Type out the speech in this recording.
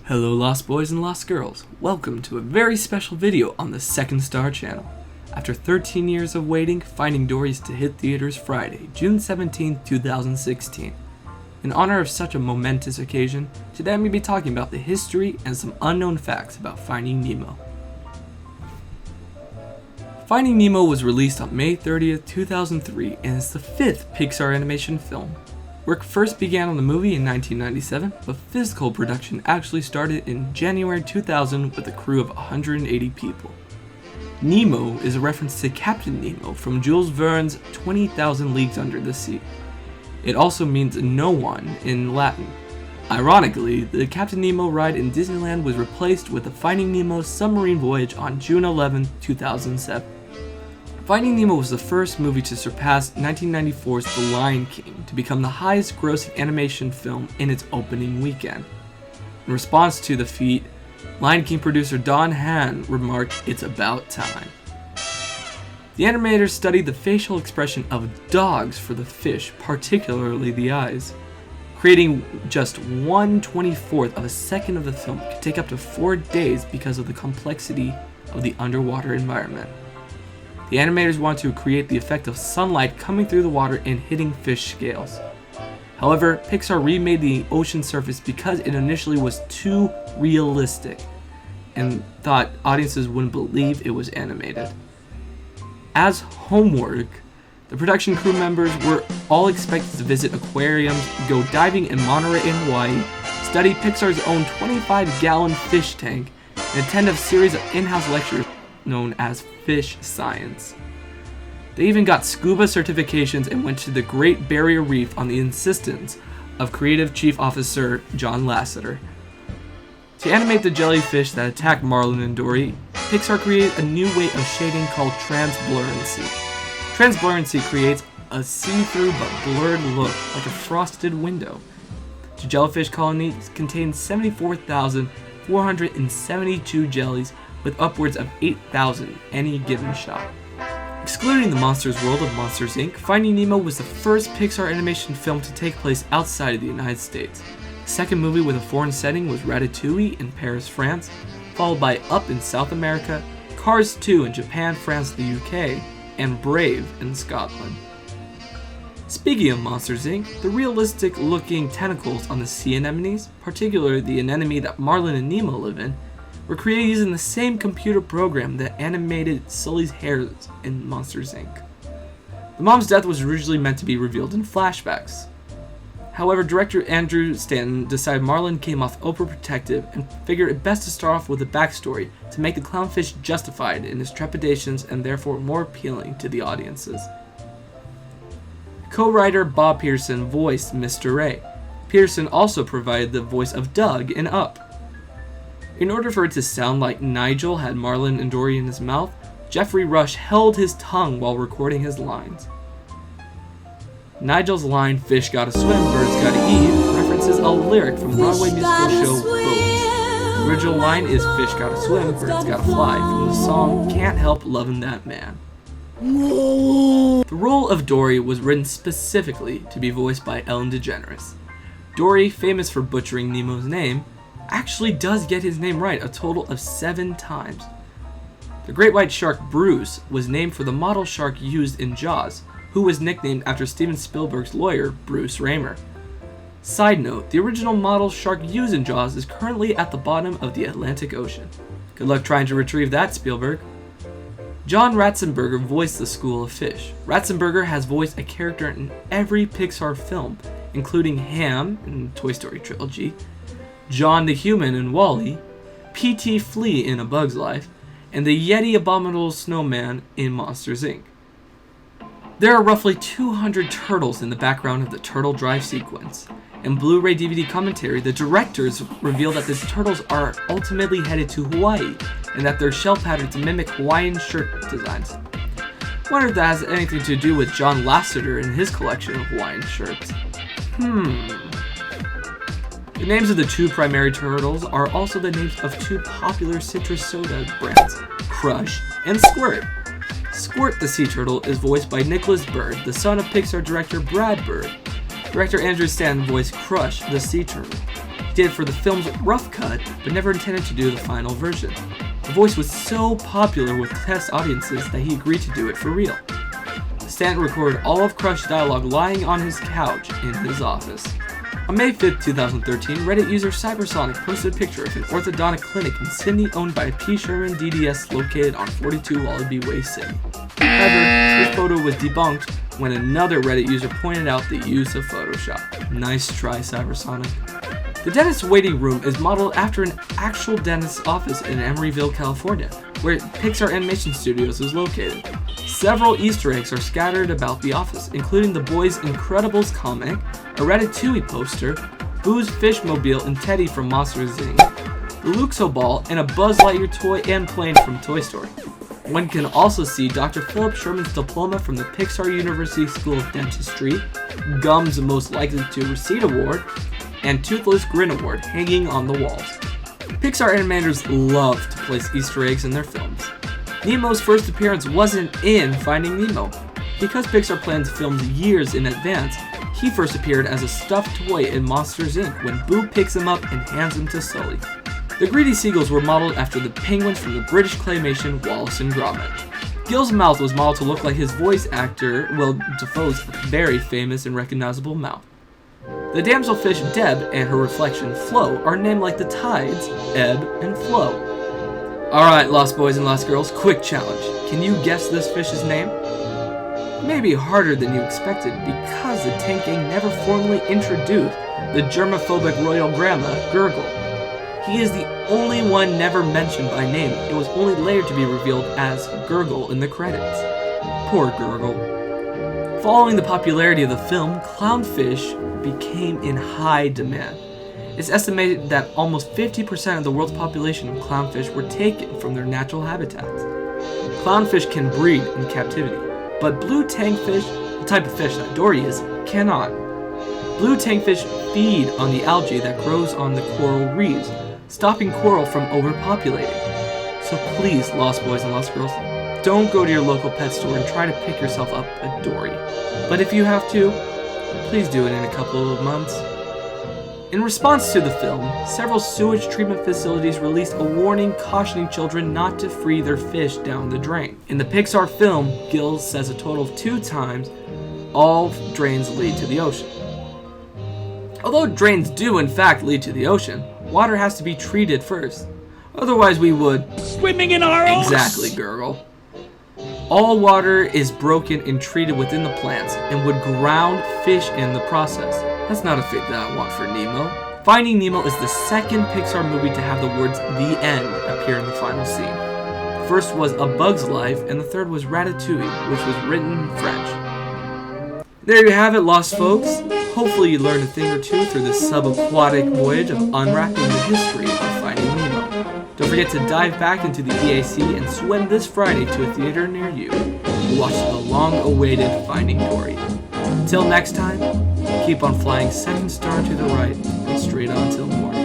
Hello Lost Boys and Lost Girls, welcome to a very special video on the Second Star channel. After 13 years of waiting, Finding Dory is to hit theaters Friday, June 17, 2016. In honor of such a momentous occasion, today I'm going to be talking about the history and some unknown facts about Finding Nemo. Finding Nemo was released on May 30th, 2003 and is the fifth Pixar animation film. Work first began on the movie in 1997, but physical production actually started in January 2000 with a crew of 180 people. Nemo is a reference to Captain Nemo from Jules Verne's 20,000 Leagues Under the Sea. It also means no one in Latin. Ironically, the Captain Nemo ride in Disneyland was replaced with the Finding Nemo submarine voyage on June 11, 2007. Finding Nemo was the first movie to surpass 1994's The Lion-King to become the highest grossing animation film in its opening weekend. In response to the feat, Lion-King producer Don Hahn remarked, "It's about time." The animators studied the facial expression of dogs for the fish, particularly the eyes. Creating just 1/24th of a second of the film could take up to 4 days because of the complexity of the underwater environment. The animators wanted to create the effect of sunlight coming through the water and hitting fish scales. However, Pixar remade the ocean surface because it initially was too realistic and thought audiences wouldn't believe it was animated. As homework, the production crew members were all expected to visit aquariums, go diving in Monterey in Hawaii, study Pixar's own 25-gallon fish tank, and attend a series of in-house lectures known as fish science. They even got scuba certifications and went to the Great Barrier Reef on the insistence of Creative Chief Officer John Lasseter. To animate the jellyfish that attack Marlin and Dory, Pixar created a new way of shading called transblurrency. Transblurrency creates a see-through but blurred look like a frosted window. The jellyfish colony contains 74,472 jellies with upwards of 8,000 any given shot. Excluding the Monsters World of Monsters Inc., Finding Nemo was the first Pixar animation film to take place outside of the United States. The second movie with a foreign setting was Ratatouille in Paris, France, followed by Up in South America, Cars 2 in Japan, France, the UK, and Brave in Scotland. Speaking of Monsters Inc., the realistic-looking tentacles on the sea anemones, particularly the anemone that Marlin and Nemo live in, were created using the same computer program that animated Sully's hairs in Monsters Inc. The mom's death was originally meant to be revealed in flashbacks. However, director Andrew Stanton decided Marlin came off overprotective and figured it best to start off with a backstory to make the clownfish justified in his trepidations and therefore more appealing to the audiences. Co-writer Bob Peterson voiced Mr. Ray. Peterson also provided the voice of Doug in Up. In order for it to sound like Nigel had Marlin and Dory in his mouth, Jeffrey Rush held his tongue while recording his lines. Nigel's line, "Fish gotta swim, birds gotta eat," references a lyric from Broadway musical show Bones. The original line is "Fish gotta swim, birds gotta fly" from the song Can't Help Lovin' That Man. The role of Dory was written specifically to be voiced by Ellen DeGeneres. Dory, famous for butchering Nemo's name, actually does get his name right a total of 7 times. The great white shark Bruce was named for the model shark used in Jaws, who was nicknamed after Steven Spielberg's lawyer, Bruce Raymer. Side note, the original model shark used in Jaws is currently at the bottom of the Atlantic Ocean. Good luck trying to retrieve that, Spielberg. John Ratzenberger voiced the School of Fish. Ratzenberger has voiced a character in every Pixar film, including Ham in the Toy Story trilogy, John the Human in WALL-E, P.T. Flea in A Bug's Life, and the Yeti Abominable Snowman in Monsters Inc. There are roughly 200 turtles in the background of the Turtle Drive sequence. In Blu-ray DVD commentary, the directors reveal that the turtles are ultimately headed to Hawaii, and that their shell patterns mimic Hawaiian shirt designs. I wonder if that has anything to do with John Lasseter and his collection of Hawaiian shirts. The names of the 2 primary turtles are also the names of 2 popular citrus soda brands, Crush and Squirt. Squirt the sea turtle is voiced by Nicholas Bird, the son of Pixar director Brad Bird. Director Andrew Stanton voiced Crush the sea turtle. He did it for the film's rough cut, but never intended to do the final version. The voice was so popular with test audiences that he agreed to do it for real. Stanton recorded all of Crush's dialogue lying on his couch in his office. On May 5, 2013, Reddit user Cybersonic posted a picture of an orthodontic clinic in Sydney owned by P. Sherman DDS located on 42 Wallaby Way, Sydney. However, this photo was debunked when another Reddit user pointed out the use of Photoshop. Nice try, Cybersonic. The dentist's waiting room is modeled after an actual dentist's office in Emeryville, California, where Pixar Animation Studios is located. Several Easter eggs are scattered about the office, including the Boys Incredibles comic, a Ratatouille poster, Boo's Fishmobile and Teddy from Monsters, Inc., the Luxo ball, and a Buzz Lightyear toy and plane from Toy Story. One can also see Dr. Philip Sherman's diploma from the Pixar University School of Dentistry, Gum's Most Likely to Receive Award, and Toothless Grin Award hanging on the walls. Pixar animators love to place Easter eggs in their films. Nemo's first appearance wasn't in Finding Nemo. Because Pixar plans films years in advance, he first appeared as a stuffed toy in Monsters, Inc. when Boo picks him up and hands him to Sully. The greedy seagulls were modeled after the penguins from the British claymation Wallace and Gromit. Gil's mouth was modeled to look like his voice actor Will Dafoe's very famous and recognizable mouth. The damselfish Deb and her reflection Flo are named like the tides, ebb and flow. Alright, Lost Boys and Lost Girls, quick challenge. Can you guess this fish's name? It may be harder than you expected because the Tank Gang never formally introduced the germophobic royal grandma, Gurgle. He is the only one never mentioned by name. It was only later to be revealed as Gurgle in the credits. Poor Gurgle. Following the popularity of the film, clownfish became in high demand. It's estimated that almost 50% of the world's population of clownfish were taken from their natural habitats. Clownfish can breed in captivity, but blue tankfish, the type of fish that Dory is, cannot. Blue tankfish feed on the algae that grows on the coral reefs, stopping coral from overpopulating. So please, Lost Boys and Lost Girls, don't go to your local pet store and try to pick yourself up a Dory. But if you have to, please do it in a couple of months. In response to the film, several sewage treatment facilities released a warning cautioning children not to free their fish down the drain. In the Pixar film, Gil says a total of 2 times, all drains lead to the ocean. Although drains do in fact lead to the ocean, water has to be treated first. Otherwise we would... swimming in our own... Exactly, Gurgle. All water is broken and treated within the plants and would ground fish in the process. That's not a fate that I want for Nemo. Finding Nemo is the second Pixar movie to have the words "the end" appear in the final scene. The first was A Bug's Life, and the third was Ratatouille, which was written in French. There you have it, Lost folks. Hopefully you learned a thing or two through this subaquatic voyage of unwrapping the history of Finding Nemo. Don't forget to dive back into the EAC and swim this Friday to a theater near you to watch the long-awaited Finding Dory. Until next time, keep on flying 7 star to the right and straight on till morning.